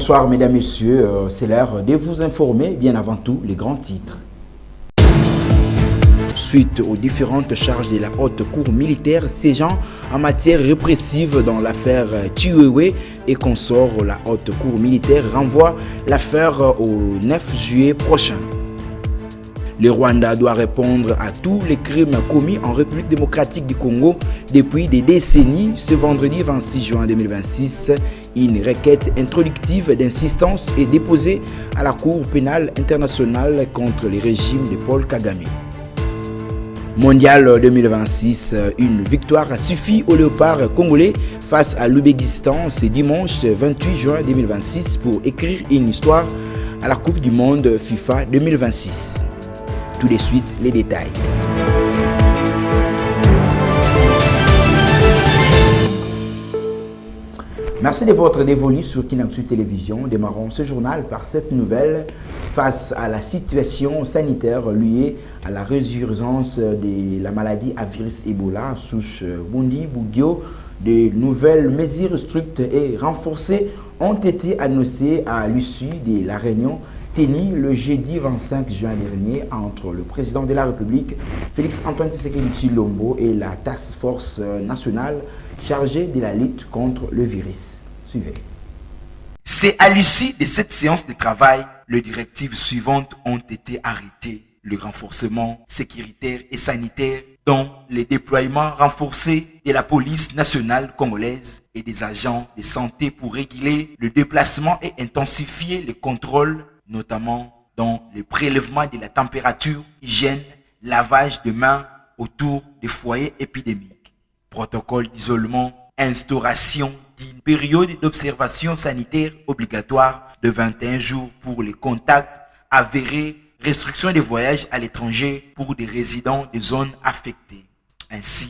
Bonsoir mesdames, messieurs, c'est l'heure de vous informer, bien avant tout, les grands titres. Suite aux différentes charges de la haute cour militaire siégeant en matière répressive dans l'affaire Chiwewe et consort, la haute cour militaire renvoie l'affaire au 9 juillet prochain. Le Rwanda doit répondre à tous les crimes commis en République démocratique du Congo depuis des décennies. Ce vendredi 26 juin 2026, une requête introductive d'insistance est déposée à la Cour pénale internationale contre le régime de Paul Kagame. Mondial 2026, une victoire a suffi aux léopards congolais face à l'Ouzbékistan ce dimanche 28 juin 2026 pour écrire une histoire à la Coupe du Monde FIFA 2026. Tout de suite, les détails. Merci de votre dévolu sur Kinactu Télévision. Démarrons ce journal par cette nouvelle. Face à la situation sanitaire liée à la résurgence de la maladie à virus Ebola, souche Bundi-Bugyo, de nouvelles mesures strictes et renforcées ont été annoncées à l'issue de la réunion tenue le jeudi 25 juin dernier entre le président de la République, Félix-Antoine Tshisekedi Tshilombo, et la Task Force nationale chargée de la lutte contre le virus. Suivez. C'est à l'issue de cette séance de travail, les directives suivantes ont été arrêtées. Le renforcement sécuritaire et sanitaire, dont le déploiement renforcé de la police nationale congolaise et des agents de santé pour réguler le déplacement et intensifier les contrôles, notamment dans le prélèvement de la température, hygiène, lavage de mains autour des foyers épidémiques. Protocole d'isolement, instauration d'une période d'observation sanitaire obligatoire de 21 jours pour les contacts avérés, restriction des voyages à l'étranger pour des résidents des zones affectées. Ainsi,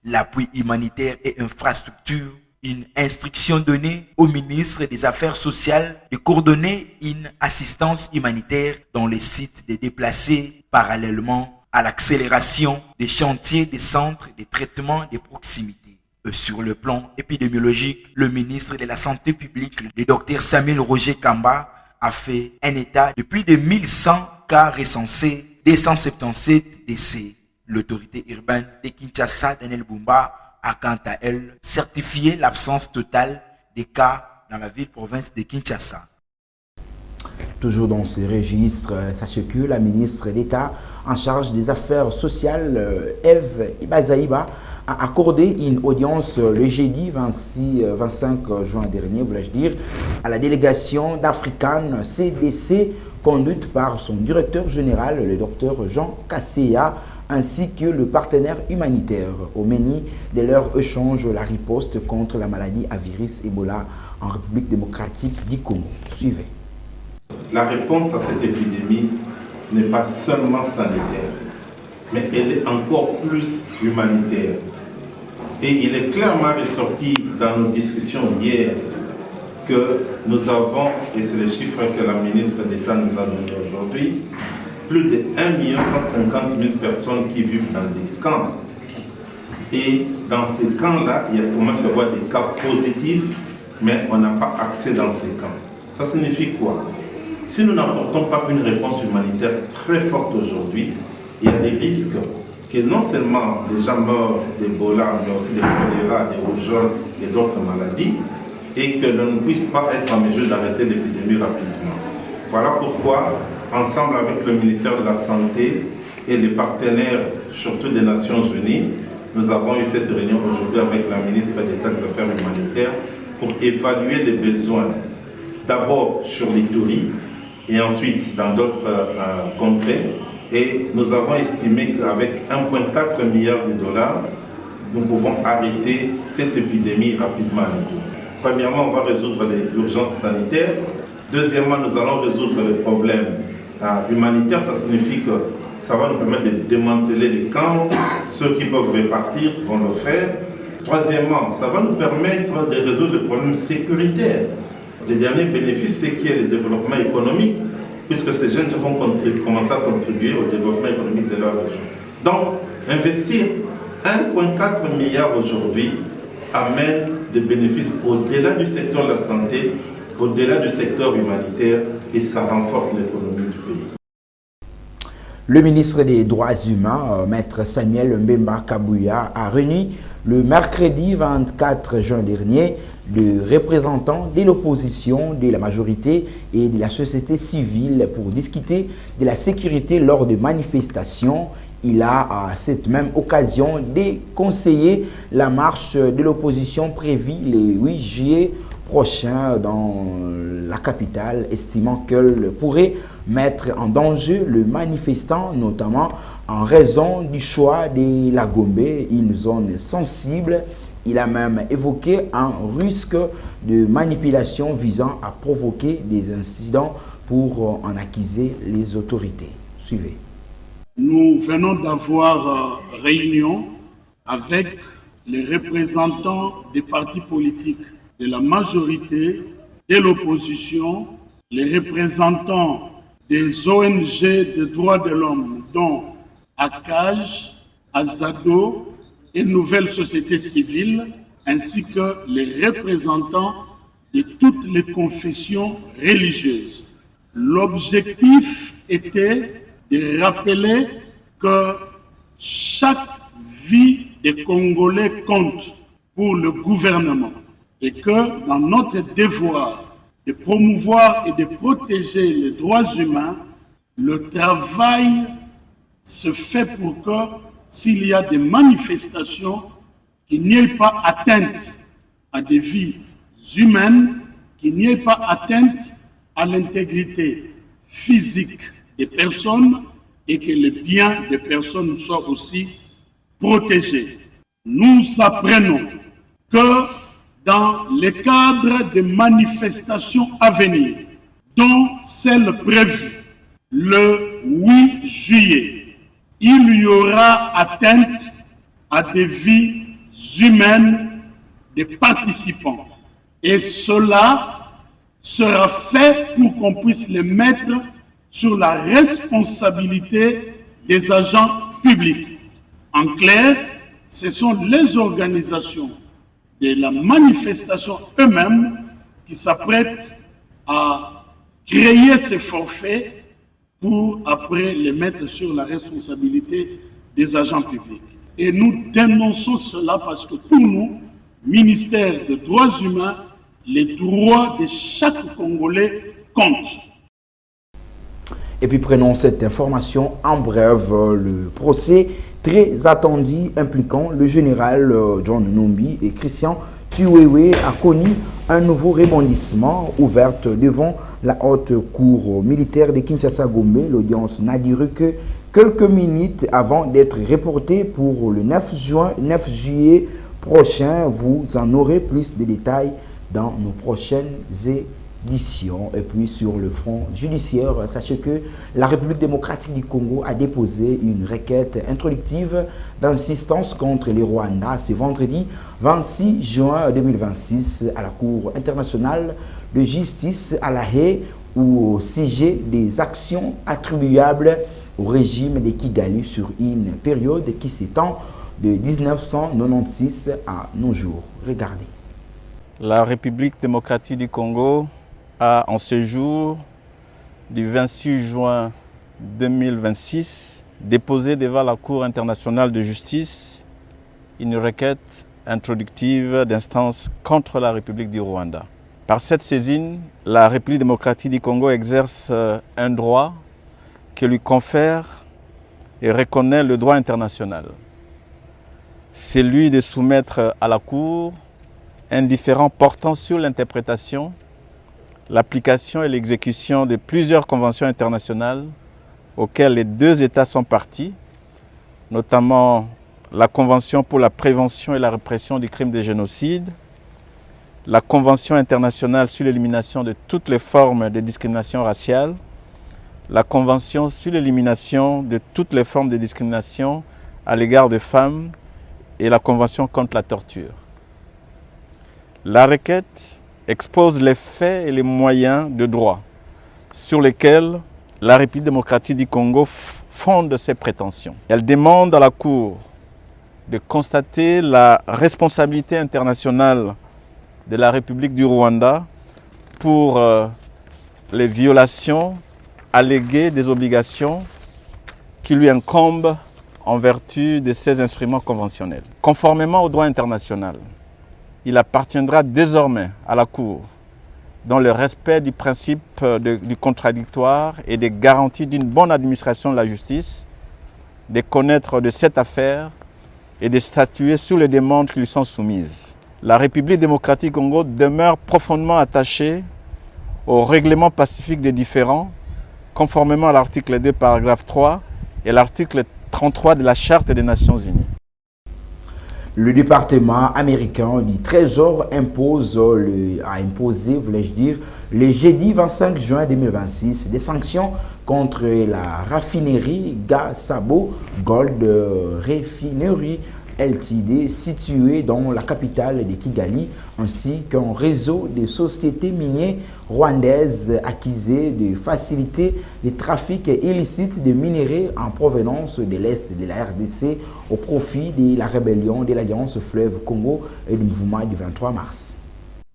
l'appui humanitaire et infrastructure, une instruction donnée au ministre des Affaires sociales de coordonner une assistance humanitaire dans les sites des déplacés parallèlement à l'accélération des chantiers des centres de traitement de proximité. Sur le plan épidémiologique, le ministre de la Santé publique, le Dr Samuel Roger Kamba, a fait un état de plus de 1100 cas recensés, 277 décès. L'autorité urbaine de Kinshasa, Daniel Bumba, a quant à elle certifié l'absence totale des cas dans la ville-province de Kinshasa. Toujours dans ce registre, sachez que la ministre d'État en charge des affaires sociales, Eve Ibazaïba, a accordé une audience le jeudi 25 juin dernier, voulais-je dire, à la délégation d'African CDC conduite par son directeur général, le docteur Jean Kasseya, ainsi que le partenaire humanitaire au menu de leur échange la riposte contre la maladie à virus Ebola en République démocratique du Congo. Suivez. La réponse à cette épidémie n'est pas seulement sanitaire, mais elle est encore plus humanitaire. Et il est clairement ressorti dans nos discussions hier que nous avons, et c'est les chiffres que la ministre d'État nous a donnés aujourd'hui, plus de 1 150 000 personnes qui vivent dans des camps. Et dans ces camps-là, il y a commencé à avoir des cas positifs, mais on n'a pas accès dans ces camps. Ça signifie quoi? Si nous n'apportons pas une réponse humanitaire très forte aujourd'hui, il y a des risques que non seulement les gens meurent d'Ebola, mais aussi des choléra, des rougeoles et d'autres maladies, et que l'on ne puisse pas être en mesure d'arrêter l'épidémie rapidement. Voilà pourquoi, ensemble avec le ministère de la Santé et les partenaires, surtout des Nations Unies, nous avons eu cette réunion aujourd'hui avec la ministre d'État des Affaires humanitaires pour évaluer les besoins, d'abord sur l'Ituri et ensuite dans d'autres contrées. Et nous avons estimé qu'avec 1,4 milliard de dollars, nous pouvons arrêter cette épidémie rapidement à l'Ituri. Premièrement, on va résoudre l'urgence sanitaire. Deuxièmement, nous allons résoudre les problèmes humanitaires. Ça signifie que ça va nous permettre de démanteler les camps. Ceux qui peuvent repartir vont le faire. Troisièmement, ça va nous permettre de résoudre les problèmes sécuritaires. Le dernier bénéfice, c'est qu'il y a le développement économique, puisque ces jeunes vont commencer à contribuer au développement économique de leur région. Donc, investir 1,4 milliard aujourd'hui amène des bénéfices au-delà du secteur de la santé au-delà du secteur humanitaire et ça renforce l'économie du pays. Le ministre des Droits humains, Maître Samuel Mbemba Kabouya, a réuni le mercredi 24 juin dernier le représentant de l'opposition, de la majorité et de la société civile pour discuter de la sécurité lors de manifestations. Il a à cette même occasion déconseillé la marche de l'opposition prévue le 8 juillet prochain dans la capitale, estimant qu'elle pourrait mettre en danger le manifestant, notamment en raison du choix de la Gombe, une zone sensible. Il a même évoqué un risque de manipulation visant à provoquer des incidents pour en accuser les autorités. Suivez. Nous venons d'avoir réunion avec les représentants des partis politiques, de la majorité, de l'opposition, les représentants des ONG de droits de l'homme, dont ACAJ, Azado et Nouvelle Société Civile, ainsi que les représentants de toutes les confessions religieuses. L'objectif était de rappeler que chaque vie des Congolais compte pour le gouvernement et que dans notre devoir de promouvoir et de protéger les droits humains, le travail se fait pour que s'il y a des manifestations, qu'il n'y ait pas atteinte à des vies humaines, qu'il n'y ait pas atteinte à l'intégrité physique des personnes et que les biens des personnes soient aussi protégés. Nous apprenons que dans le cadre des manifestations à venir, dont celle prévue le 8 juillet, il y aura atteinte à des vies humaines des participants. Et cela sera fait pour qu'on puisse les mettre sur la responsabilité des agents publics. En clair, ce sont les organisations de la manifestation eux-mêmes qui s'apprêtent à créer ces forfaits pour après les mettre sur la responsabilité des agents publics. Et nous dénonçons cela parce que pour nous, ministère des droits humains, les droits de chaque Congolais comptent. Et puis prenons cette information en bref. Le procès très attendu impliquant le général John Numbi et Christian Chiwewe a connu un nouveau rebondissement ouverte devant la haute cour militaire de Kinshasa-Gombe. L'audience n'a duré que quelques minutes avant d'être reportée pour le 9 juillet prochain. Vous en aurez plus de détails dans nos prochaines éditions. Et puis sur le front judiciaire, sachez que la République démocratique du Congo a déposé une requête introductive d'insistance contre les Rwandais ce vendredi 26 juin 2026 à la Cour internationale de justice à La Haye ou au sujet des actions attribuables au régime de Kigali sur une période qui s'étend de 1996 à nos jours. Regardez. La République démocratique du Congo a en ce jour du 26 juin 2026 déposé devant la Cour internationale de justice une requête introductive d'instance contre la République du Rwanda. Par cette saisine, la République démocratique du Congo exerce un droit que lui confère et reconnaît le droit international. C'est lui de soumettre à la Cour un différend portant sur l'interprétation, l'application et l'exécution de plusieurs conventions internationales auxquelles les deux États sont partis, notamment la Convention pour la prévention et la répression du crime de génocide, la Convention internationale sur l'élimination de toutes les formes de discrimination raciale, la Convention sur l'élimination de toutes les formes de discrimination à l'égard des femmes et la Convention contre la torture. La requête expose les faits et les moyens de droit sur lesquels la République démocratique du Congo fonde ses prétentions. Elle demande à la Cour de constater la responsabilité internationale de la République du Rwanda pour les violations alléguées des obligations qui lui incombent en vertu de ces instruments conventionnels. Conformément au droit international, il appartiendra désormais à la Cour, dans le respect du principe du contradictoire et des garanties d'une bonne administration de la justice, de connaître de cette affaire et de statuer sur les demandes qui lui sont soumises. La République démocratique du Congo demeure profondément attachée au règlement pacifique des différends, conformément à l'article 2, paragraphe 3 et l'article 33 de la Charte des Nations Unies. Le département américain du Trésor a imposé, voulais-je dire, le jeudi 25 juin 2026, des sanctions contre la raffinerie Gasabo Gold Refinery Ltd, située dans la capitale de Kigali, ainsi qu'un réseau de sociétés minières rwandaises accusées de faciliter le trafic illicite de minerais en provenance de l'Est de la RDC au profit de la rébellion de l'Alliance Fleuve Congo et du mouvement du 23 mars.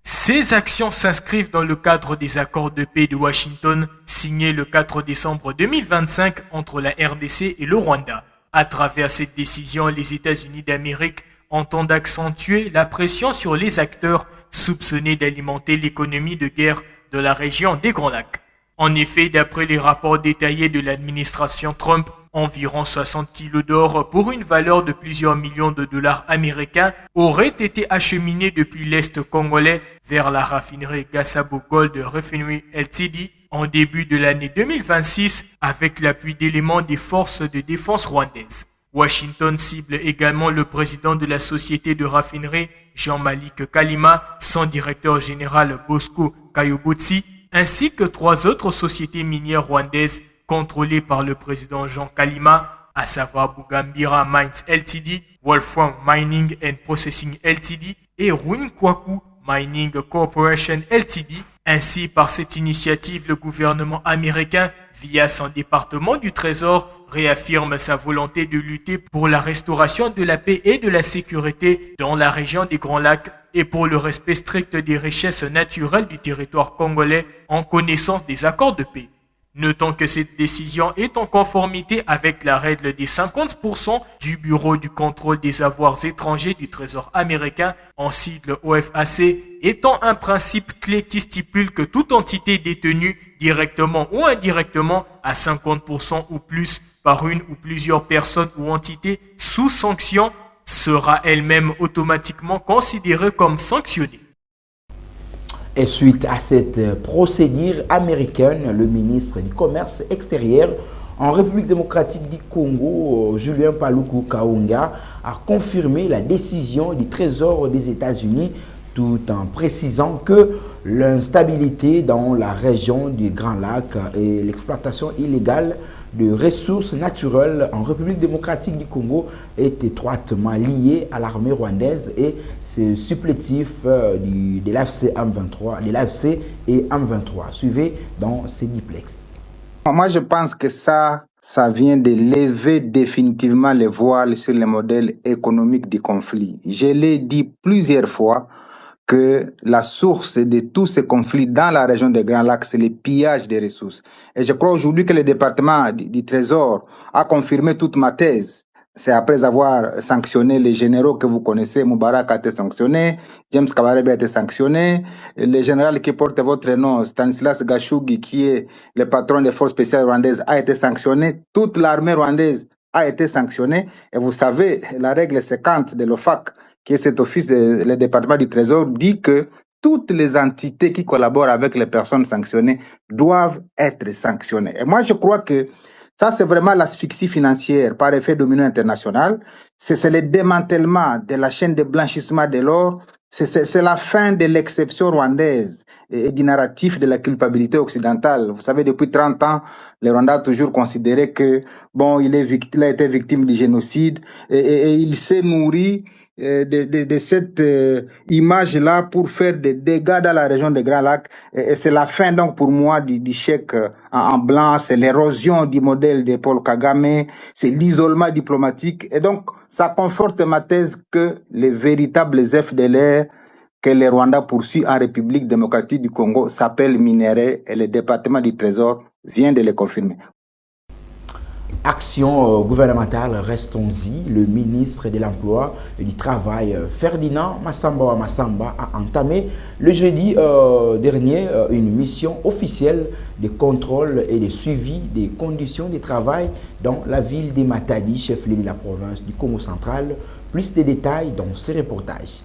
Ces actions s'inscrivent dans le cadre des accords de paix de Washington signés le 4 décembre 2025 entre la RDC et le Rwanda. À travers cette décision, les États-Unis d'Amérique entendent accentuer la pression sur les acteurs soupçonnés d'alimenter l'économie de guerre de la région des Grands Lacs. En effet, d'après les rapports détaillés de l'administration Trump, environ 60 kilos d'or pour une valeur de plusieurs millions de dollars américains auraient été acheminés depuis l'Est congolais vers la raffinerie Gasabo Gold Refinery Ltd. En début de l'année 2026 avec l'appui d'éléments des forces de défense rwandaises. Washington cible également le président de la société de raffinerie, Jean-Malik Kalima, son directeur général Bosco Kayobotsi, ainsi que 3 autres sociétés minières rwandaises contrôlées par le président Jean Kalima, à savoir Bugambira Mines Ltd, Wolfram Mining and Processing Ltd et Ruinkwaku Mining Corporation Ltd. Ainsi, par cette initiative, le gouvernement américain, via son département du Trésor, réaffirme sa volonté de lutter pour la restauration de la paix et de la sécurité dans la région des Grands Lacs et pour le respect strict des richesses naturelles du territoire congolais en connaissance des accords de paix. Notons que cette décision est en conformité avec la règle des 50% du Bureau du contrôle des avoirs étrangers du Trésor américain, en sigle OFAC, étant un principe clé qui stipule que toute entité détenue directement ou indirectement à 50% ou plus par une ou plusieurs personnes ou entités sous sanction sera elle-même automatiquement considérée comme sanctionnée. Et suite à cette procédure américaine, le ministre du Commerce extérieur en République démocratique du Congo, Julien Paluku Kahunga, a confirmé la décision du Trésor des États-Unis tout en précisant que l'instabilité dans la région du Grand Lac et l'exploitation illégale de ressources naturelles en République démocratique du Congo est étroitement liée à l'armée rwandaise et ce supplétif de l'AFC M23, de l'AFC et M23. Suivez dans ces diplex. Moi, je pense que ça vient de lever définitivement les voiles sur le modèle économique du conflit. Je l'ai dit plusieurs fois, que la source de tous ces conflits dans la région des Grands Lacs, c'est le pillage des ressources. Et je crois aujourd'hui que le département du Trésor a confirmé toute ma thèse. C'est après avoir sanctionné les généraux que vous connaissez, Moubarak a été sanctionné, James Kabarebe a été sanctionné, le général qui porte votre nom, Stanislas Gashugi, qui est le patron des forces spéciales rwandaises, a été sanctionné, toute l'armée rwandaise a été sanctionnée. Et vous savez, la règle 50 de l'OFAC, qui est cet office le département du Trésor, dit que toutes les entités qui collaborent avec les personnes sanctionnées doivent être sanctionnées. Et moi, je crois que ça, c'est vraiment l'asphyxie financière par effet domino international. C'est le démantèlement de la chaîne de blanchissement de l'or. C'est la fin de l'exception rwandaise et du narratif de la culpabilité occidentale. Vous savez, depuis 30 ans, le Rwanda a toujours considéré que, bon, il a été victime du génocide et il s'est nourri de cette image-là pour faire des dégâts dans la région des Grands Lacs. Et c'est la fin, donc, pour moi, du chèque en blanc. C'est l'érosion du modèle de Paul Kagame. C'est l'isolement diplomatique. Et donc, ça conforte ma thèse que les véritables FDLR que le Rwanda poursuit en République démocratique du Congo s'appelle Minéré et le département du Trésor vient de le confirmer. Action gouvernementale, restons-y. Le ministre de l'Emploi et du Travail, Ferdinand Massamba, a entamé le jeudi dernier une mission officielle de contrôle et de suivi des conditions de travail dans la ville de Matadi, chef-lieu de la province du Congo central. Plus de détails dans ce reportage.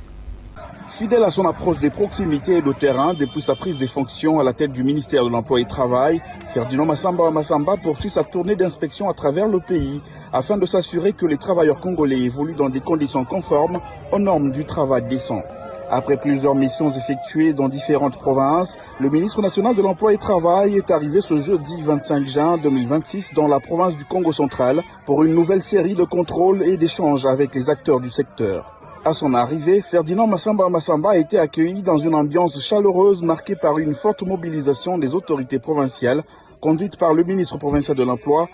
Fidèle à son approche des proximités et de terrain, depuis sa prise de fonctions à la tête du ministère de l'Emploi et du Travail, Ferdinand Massamba poursuit sa tournée d'inspection à travers le pays afin de s'assurer que les travailleurs congolais évoluent dans des conditions conformes aux normes du travail décent. Après plusieurs missions effectuées dans différentes provinces, le ministre national de l'Emploi et du Travail est arrivé ce jeudi 25 juin 2026 dans la province du Congo central pour une nouvelle série de contrôles et d'échanges avec les acteurs du secteur. À son arrivée, Ferdinand Massamba a été accueilli dans une ambiance chaleureuse marquée par une forte mobilisation des autorités provinciales, conduite par le ministre provincial de l'Emploi,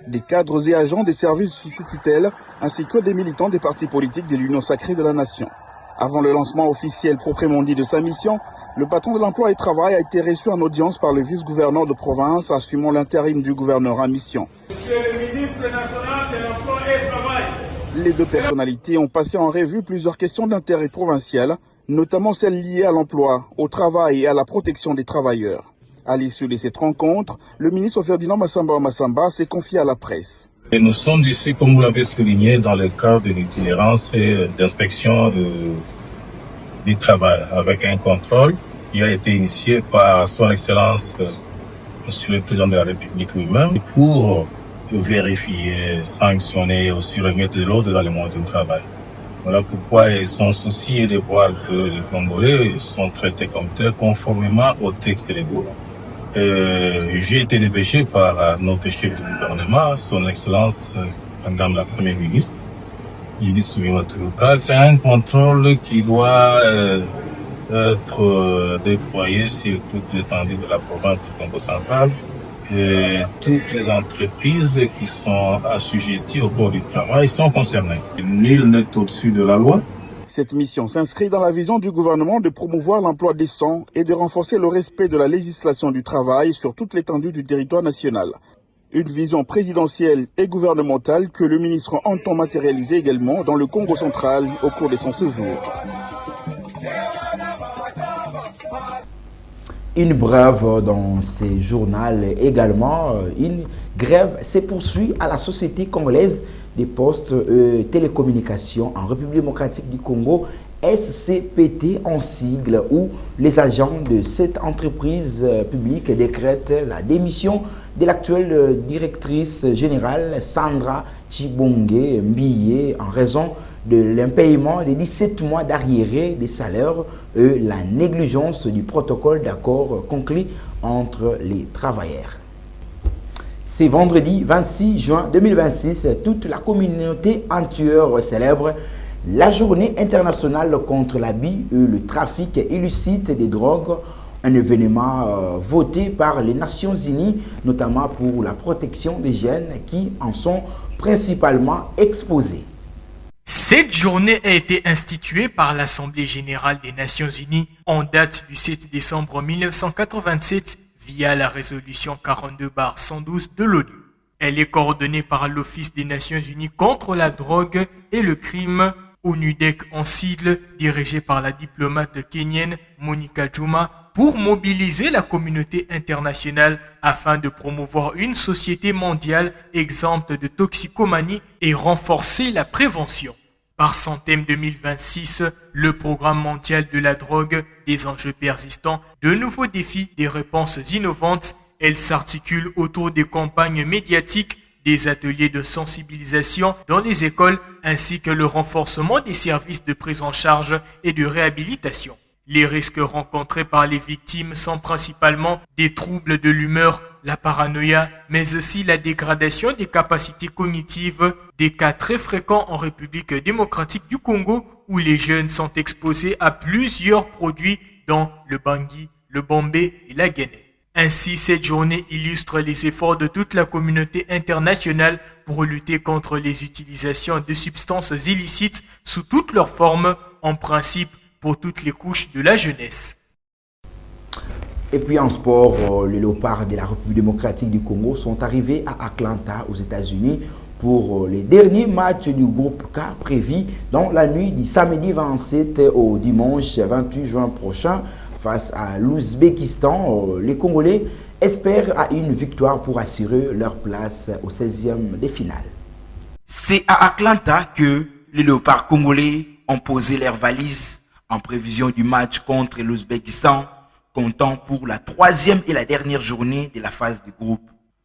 des cadres et agents des services sous tutelle, ainsi que des militants des partis politiques de l'Union sacrée de la Nation. Avant le lancement officiel proprement dit de sa mission, le patron de l'Emploi et du Travail a été reçu en audience par le vice-gouverneur de province, assumant l'intérim du gouverneur en mission. Monsieur le ministre national de l'Emploi et du Travail. Les deux personnalités ont passé en revue plusieurs questions d'intérêt provincial, notamment celles liées à l'emploi, au travail et à la protection des travailleurs. À l'issue de cette rencontre, le ministre Ferdinand Massamba s'est confié à la presse. Et nous sommes ici, comme vous l'avez souligné, dans le cadre de l'itinérance et d'inspection du travail, avec un contrôle qui a été initié par son Excellence, Monsieur le Président de la République lui-même, pour vérifier, sanctionner et aussi remettre de l'ordre dans le monde du travail. Voilà pourquoi son souci est de voir que les Congolais sont traités comme tels conformément au texte légaux. J'ai été dépêché par notre chef du gouvernement, son Excellence Madame la Première ministre. Il dit souvent local, c'est un contrôle qui doit être déployé sur toute l'étendue de la province du Congo central. Et toutes les entreprises qui sont assujetties au code du travail sont concernées. Nul n'est au-dessus de la loi. Cette mission s'inscrit dans la vision du gouvernement de promouvoir l'emploi décent et de renforcer le respect de la législation du travail sur toute l'étendue du territoire national. Une vision présidentielle et gouvernementale que le ministre entend matérialiser également dans le Congo central au cours de son séjour. Une brève dans ces journaux également. Une grève se poursuit à la Société congolaise des postes et télécommunications en République démocratique du Congo, SCPT en sigle, où les agents de cette entreprise publique décrètent la démission de l'actuelle directrice générale Sandra Chibonge Mbiye en raison de l'impayement des 17 mois d'arriérés des salaires et la négligence du protocole d'accord conclu entre les travailleurs. C'est vendredi 26 juin 2026, toute la communauté entière célèbre la journée internationale contre l'abus et le trafic illicite des drogues, un événement voté par les Nations Unies, notamment pour la protection des jeunes qui en sont principalement exposés. Cette journée a été instituée par l'Assemblée générale des Nations unies en date du 7 décembre 1987 via la résolution 42/112 de l'ONU. Elle est coordonnée par l'Office des Nations unies contre la drogue et le crime, ONUDEC en sigle, dirigé par la diplomate kenyenne Monica Juma, pour mobiliser la communauté internationale afin de promouvoir une société mondiale exempte de toxicomanie et renforcer la prévention. Par son thème 2026, le programme mondial de la drogue, des enjeux persistants, de nouveaux défis, des réponses innovantes, elle s'articule autour des campagnes médiatiques, des ateliers de sensibilisation dans les écoles ainsi que le renforcement des services de prise en charge et de réhabilitation. Les risques rencontrés par les victimes sont principalement des troubles de l'humeur, la paranoïa, mais aussi la dégradation des capacités cognitives, des cas très fréquents en République démocratique du Congo où les jeunes sont exposés à plusieurs produits dont le bangui, le bombé et la guinée. Ainsi, cette journée illustre les efforts de toute la communauté internationale pour lutter contre les utilisations de substances illicites sous toutes leurs formes, en principe pour toutes les couches de la jeunesse. Et puis en sport, les Léopards de la République démocratique du Congo sont arrivés à Atlanta, aux États-Unis, pour les derniers matchs du groupe K prévus dans la nuit du samedi 27 au dimanche 28 juin prochain face à l'Ouzbékistan. Les Congolais espèrent à une victoire pour assurer leur place au 16e des finales. C'est à Atlanta que les Léopards congolais ont posé leurs valises en prévision du match contre l'Ouzbékistan, comptant pour la 3e et la dernière journée de la phase de groupe.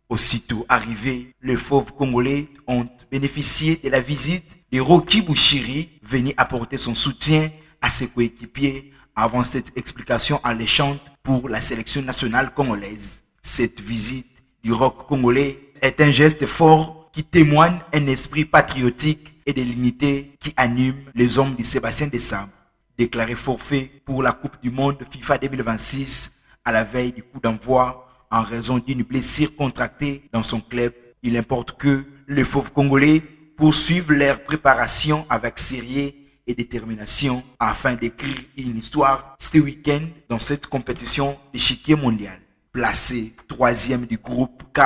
Aussitôt arrivés, les fauves congolais ont bénéficié de la visite de Rocky Bouchiri, venu apporter son soutien à ses coéquipiers avant cette explication alléchante pour la sélection nationale congolaise. Cette visite du rock congolais est un geste fort qui témoigne un esprit patriotique et de l'unité qui anime les hommes de Sébastien Desabre. Déclaré forfait pour la Coupe du Monde FIFA 2026 à la veille du coup d'envoi en raison d'une blessure contractée dans son club, il importe que les fauves congolais poursuivent leur préparation avec sérieux et détermination afin d'écrire une histoire ce week-end dans cette compétition d'échiquier mondial. Placé 3e du groupe K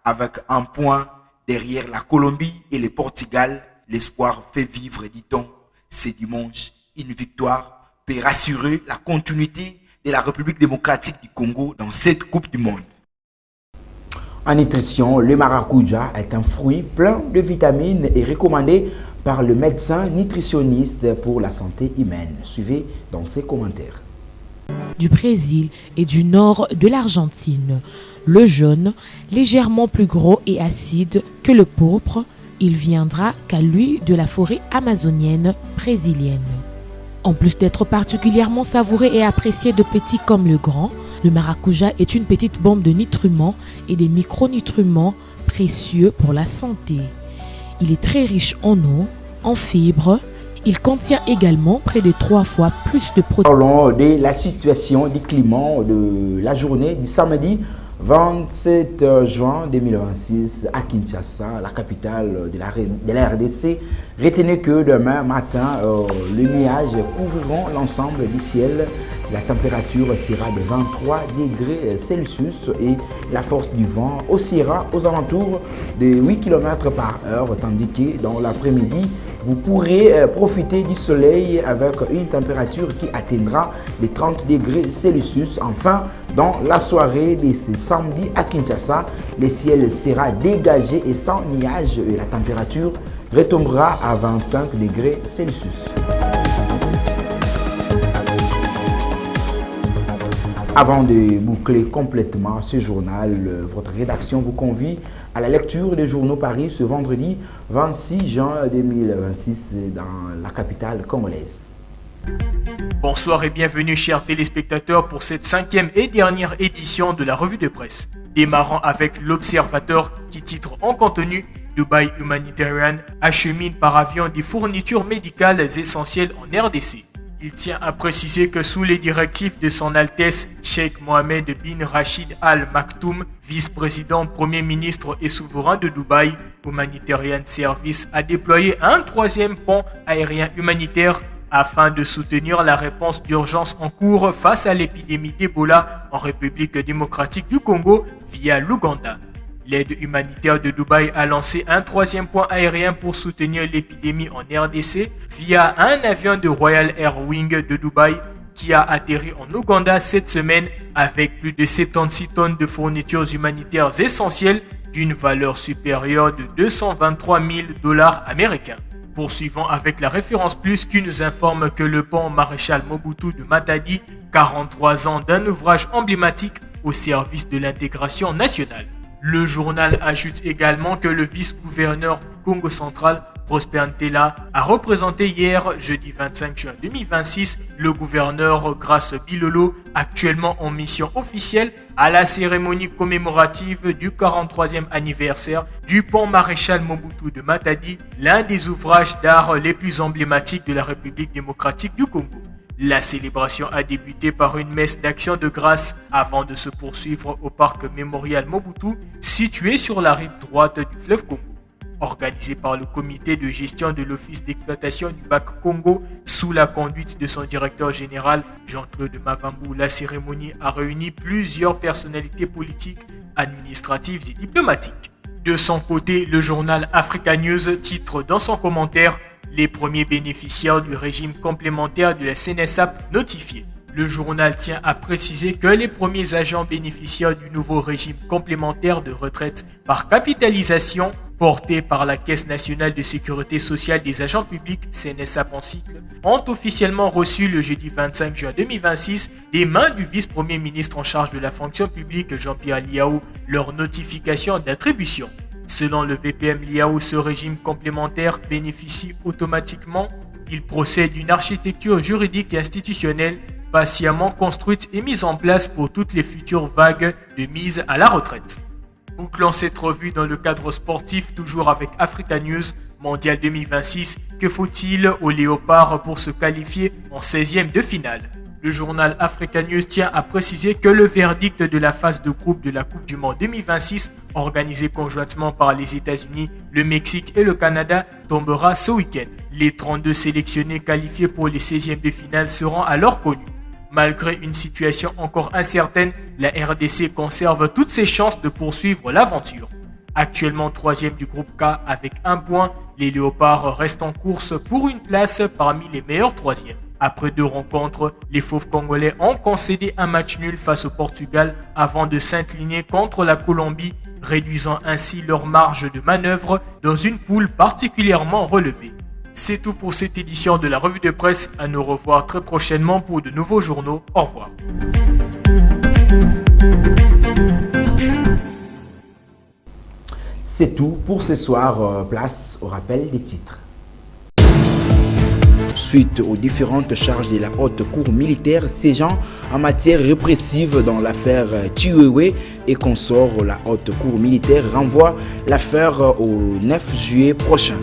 avec un point derrière la Colombie et le Portugal, l'espoir fait vivre, dit-on. Ce dimanche, une victoire peut rassurer la continuité de la République démocratique du Congo dans cette Coupe du Monde. En nutrition, le maracuja est un fruit plein de vitamines et recommandé par le médecin nutritionniste pour la santé humaine. Suivez dans ses commentaires. Du Brésil et du nord de l'Argentine. Le jaune, légèrement plus gros et acide que le pourpre, il viendra qu'à lui de la forêt amazonienne brésilienne. En plus d'être particulièrement savouré et apprécié de petits comme le grand, le maracuja est une petite bombe de nutriments et des micronutriments précieux pour la santé. Il est très riche en eau, en fibres. Il contient également près de 3 fois plus de protéines. Parlons de la situation du climat de la journée du samedi 27 juin 2026 à Kinshasa, la capitale de la RDC. Retenez que demain matin, les nuages couvriront l'ensemble du ciel. La température sera de 23 degrés Celsius et la force du vent oscillera aux alentours de 8 km par heure, tandis que dans l'après-midi, vous pourrez profiter du soleil avec une température qui atteindra les 30 degrés Celsius. Enfin, dans la soirée de ce samedi à Kinshasa, le ciel sera dégagé et sans nuages et la température retombera à 25 degrés Celsius. Avant de boucler complètement ce journal, votre rédaction vous convie à la lecture des journaux Paris ce vendredi 26 juin 2026 dans la capitale congolaise. Bonsoir et bienvenue chers téléspectateurs pour cette 5e et dernière édition de la revue de presse. Démarrant avec l'Observateur qui titre en contenu « Dubai Humanitarian achemine par avion des fournitures médicales essentielles en RDC ». Il tient à préciser que sous les directives de son Altesse Cheikh Mohamed bin Rachid Al Maktoum, vice-président, premier ministre et souverain de Dubaï, Humanitarian Service a déployé un 3e pont aérien humanitaire afin de soutenir la réponse d'urgence en cours face à l'épidémie d'Ebola en République démocratique du Congo via l'Ouganda. L'aide humanitaire de Dubaï a lancé un 3e pont aérien pour soutenir l'épidémie en RDC via un avion de Royal Air Wing de Dubaï qui a atterri en Ouganda cette semaine avec plus de 76 tonnes de fournitures humanitaires essentielles d'une valeur supérieure de 223 000 $ américains. Poursuivons avec la référence plus qui nous informe que le pont Maréchal Mobutu de Matadi, 43 ans d'un ouvrage emblématique au service de l'intégration nationale. Le journal ajoute également que le vice-gouverneur du Congo central, Prosper Ntela, a représenté hier, jeudi 25 juin 2026, le gouverneur Grace Bilolo, actuellement en mission officielle, à la cérémonie commémorative du 43e anniversaire du pont Maréchal Mobutu de Matadi, l'un des ouvrages d'art les plus emblématiques de la République démocratique du Congo. La célébration a débuté par une messe d'action de grâce avant de se poursuivre au parc mémorial Mobutu, situé sur la rive droite du fleuve Congo. organisé par le comité de gestion de l'office d'exploitation du bac Congo sous la conduite de son directeur général Jean-Claude Mavambou. La cérémonie a réuni plusieurs personnalités politiques, administratives et diplomatiques. De son côté, le journal Africa News titre dans son commentaire « Les premiers bénéficiaires du régime complémentaire de la CNSAP notifiés ». Le journal tient à préciser que les premiers agents bénéficiaires du nouveau régime complémentaire de retraite par capitalisation porté par la Caisse nationale de sécurité sociale des agents publics, CNSAP en cycle, ont officiellement reçu le jeudi 25 juin 2026 des mains du vice-premier ministre en charge de la fonction publique Jean-Pierre Liao leur notification d'attribution. Selon le VPM Liao, ce régime complémentaire bénéficie automatiquement. Il procède d'une architecture juridique et institutionnelle patiemment construite et mise en place pour toutes les futures vagues de mise à la retraite. Bouclons cette revue dans le cadre sportif, toujours avec Africa News, Mondial 2026. Que faut-il aux Léopards pour se qualifier en 16e de finale? Le journal Africa News tient à préciser que le verdict de la phase de groupe de la Coupe du Monde 2026, organisée conjointement par les États-Unis, le Mexique et le Canada, tombera ce week-end. Les 32 sélectionnés qualifiés pour les 16e de finale seront alors connus. Malgré une situation encore incertaine, la RDC conserve toutes ses chances de poursuivre l'aventure. Actuellement 3e du groupe K avec 1 point, les Léopards restent en course pour une place parmi les meilleurs 3e. Après 2 rencontres, les Fauves congolais ont concédé un match nul face au Portugal avant de s'incliner contre la Colombie, réduisant ainsi leur marge de manœuvre dans une poule particulièrement relevée. C'est tout pour cette édition de la revue de presse. À nous revoir très prochainement pour de nouveaux journaux. Au revoir. C'est tout pour ce soir. Place au rappel des titres. Suite aux différentes charges de la haute cour militaire siégeant en matière répressive dans l'affaire Chiwewe et consort, la haute cour militaire renvoie l'affaire au 9 juillet prochain.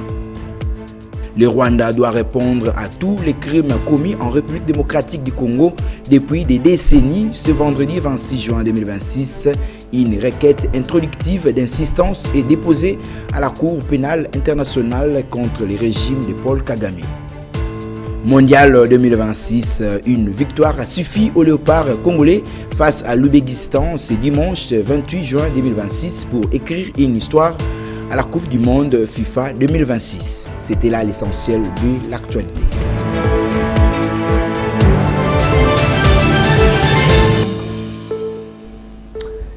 Le Rwanda doit répondre à tous les crimes commis en République démocratique du Congo depuis des décennies. Ce vendredi 26 juin 2026, une requête introductive d'insistance est déposée à la Cour pénale internationale contre le régime de Paul Kagame. Mondial 2026, une victoire a suffi aux léopards congolais face à l'Ouzbékistan ce dimanche 28 juin 2026 pour écrire une histoire à la Coupe du Monde FIFA 2026. C'était là l'essentiel de l'actualité.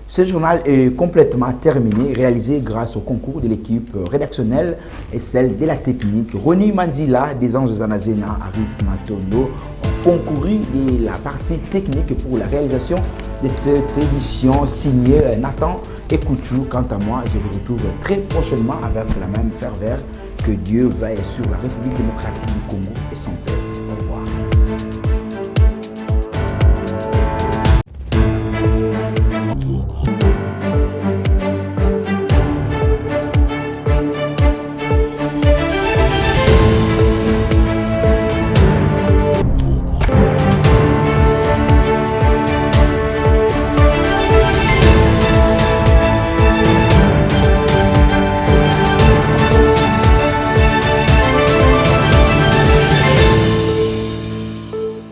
Ce journal est complètement terminé, réalisé grâce au concours de l'équipe rédactionnelle et celle de la technique. Roni Mandila, des Anges Zanazena, Aris Matondo ont concouru et la partie technique pour la réalisation de cette édition signée Nathan Ekouchou. Quant à moi, je vous retrouve très prochainement avec la même ferveur. Que Dieu veille sur la République démocratique du Congo et son peuple.